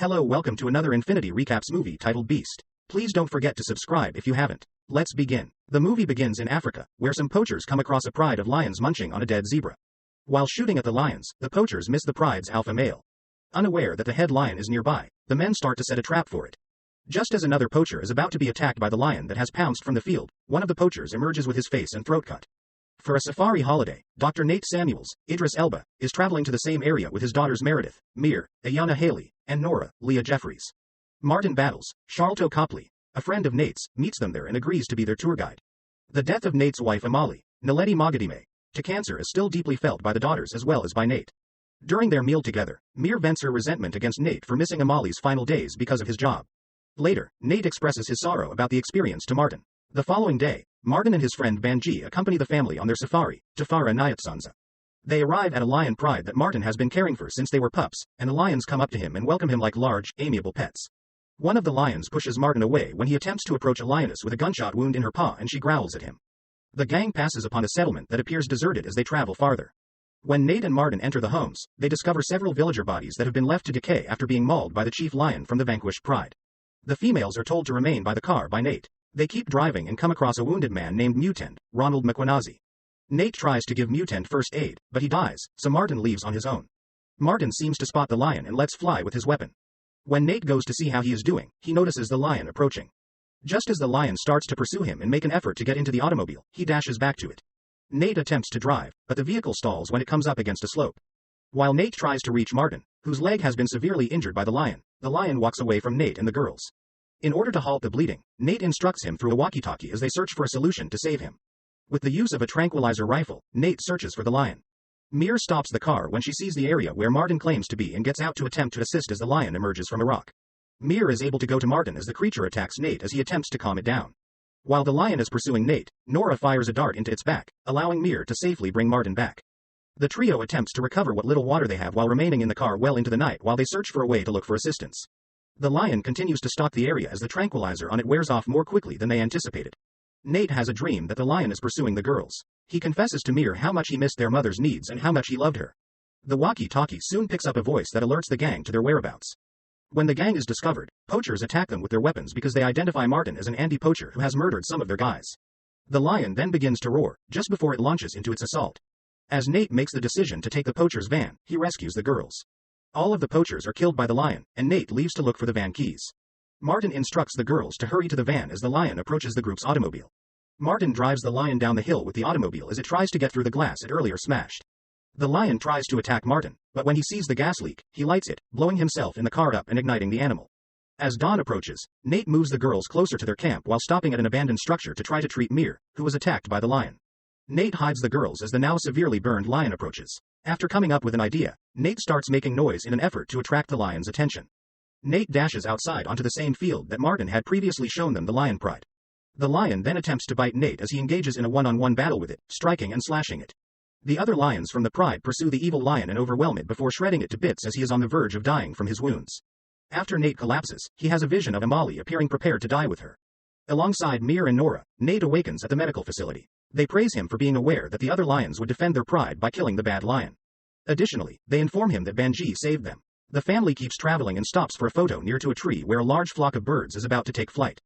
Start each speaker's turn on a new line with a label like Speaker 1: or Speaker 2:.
Speaker 1: Hello, welcome to another Infinity Recaps movie titled Beast. Please don't forget to subscribe if you haven't. Let's begin. The movie begins in Africa, where some poachers come across a pride of lions munching on a dead zebra. While shooting at the lions, the poachers miss the pride's alpha male. Unaware that the head lion is nearby, the men start to set a trap for it. Just as another poacher is about to be attacked by the lion that has pounced from the field, one of the poachers emerges with his face and throat cut. For a safari holiday, Dr. Nate Samuels, Idris Elba, is traveling to the same area with his daughters Meredith, Mir, Ayanna Haley, and Nora, Leah Jeffries. Martin Battles, Charlton Copley, a friend of Nate's, meets them there and agrees to be their tour guide. The death of Nate's wife Amali, Naledi Mogadime, to cancer is still deeply felt by the daughters as well as by Nate. During their meal together, Mir vents her resentment against Nate for missing Amali's final days because of his job. Later, Nate expresses his sorrow about the experience to Martin. The following day, Martin and his friend Banji accompany the family on their safari, to Farah Nyatsanza. They arrive at a lion pride that Martin has been caring for since they were pups, and the lions come up to him and welcome him like large, amiable pets. One of the lions pushes Martin away when he attempts to approach a lioness with a gunshot wound in her paw and she growls at him. The gang passes upon a settlement that appears deserted as they travel farther. When Nate and Martin enter the homes, they discover several villager bodies that have been left to decay after being mauled by the chief lion from the vanquished pride. The females are told to remain by the car by Nate. They keep driving and come across a wounded man named Mutant, Ronald McWanazi. Nate tries to give Mutant first aid, but he dies, so Martin leaves on his own. Martin seems to spot the lion and lets fly with his weapon. When Nate goes to see how he is doing, he notices the lion approaching. Just as the lion starts to pursue him and make an effort to get into the automobile, he dashes back to it. Nate attempts to drive, but the vehicle stalls when it comes up against a slope. While Nate tries to reach Martin, whose leg has been severely injured by the lion walks away from Nate and the girls. In order to halt the bleeding, Nate instructs him through a walkie-talkie as they search for a solution to save him. With the use of a tranquilizer rifle, Nate searches for the lion. Mir stops the car when she sees the area where Martin claims to be and gets out to attempt to assist as the lion emerges from a rock. Mir is able to go to Martin as the creature attacks Nate as he attempts to calm it down. While the lion is pursuing Nate, Nora fires a dart into its back, allowing Mir to safely bring Martin back. The trio attempts to recover what little water they have while remaining in the car well into the night while they search for a way to look for assistance. The lion continues to stalk the area as the tranquilizer on it wears off more quickly than they anticipated. Nate has a dream that the lion is pursuing the girls. He confesses to Mir how much he missed their mother's needs and how much he loved her. The walkie-talkie soon picks up a voice that alerts the gang to their whereabouts. When the gang is discovered, poachers attack them with their weapons because they identify Martin as an anti-poacher who has murdered some of their guys. The lion then begins to roar, just before it launches into its assault. As Nate makes the decision to take the poacher's van, he rescues the girls. All of the poachers are killed by the lion, and Nate leaves to look for the van keys. Martin instructs the girls to hurry to the van as the lion approaches the group's automobile. Martin drives the lion down the hill with the automobile as it tries to get through the glass it earlier smashed. The lion tries to attack Martin, but when he sees the gas leak, he lights it, blowing himself in the car up and igniting the animal. As dawn approaches, Nate moves the girls closer to their camp while stopping at an abandoned structure to try to treat Mir, who was attacked by the lion. Nate hides the girls as the now severely burned lion approaches. After coming up with an idea, Nate starts making noise in an effort to attract the lion's attention. Nate dashes outside onto the same field that Martin had previously shown them the lion pride. The lion then attempts to bite Nate as he engages in a one-on-one battle with it, striking and slashing it. The other lions from the pride pursue the evil lion and overwhelm it before shredding it to bits as he is on the verge of dying from his wounds. After Nate collapses, he has a vision of Amali appearing prepared to die with her. Alongside Mir and Nora, Nate awakens at the medical facility. They praise him for being aware that the other lions would defend their pride by killing the bad lion. Additionally, they inform him that Banji saved them. The family keeps traveling and stops for a photo near to a tree where a large flock of birds is about to take flight.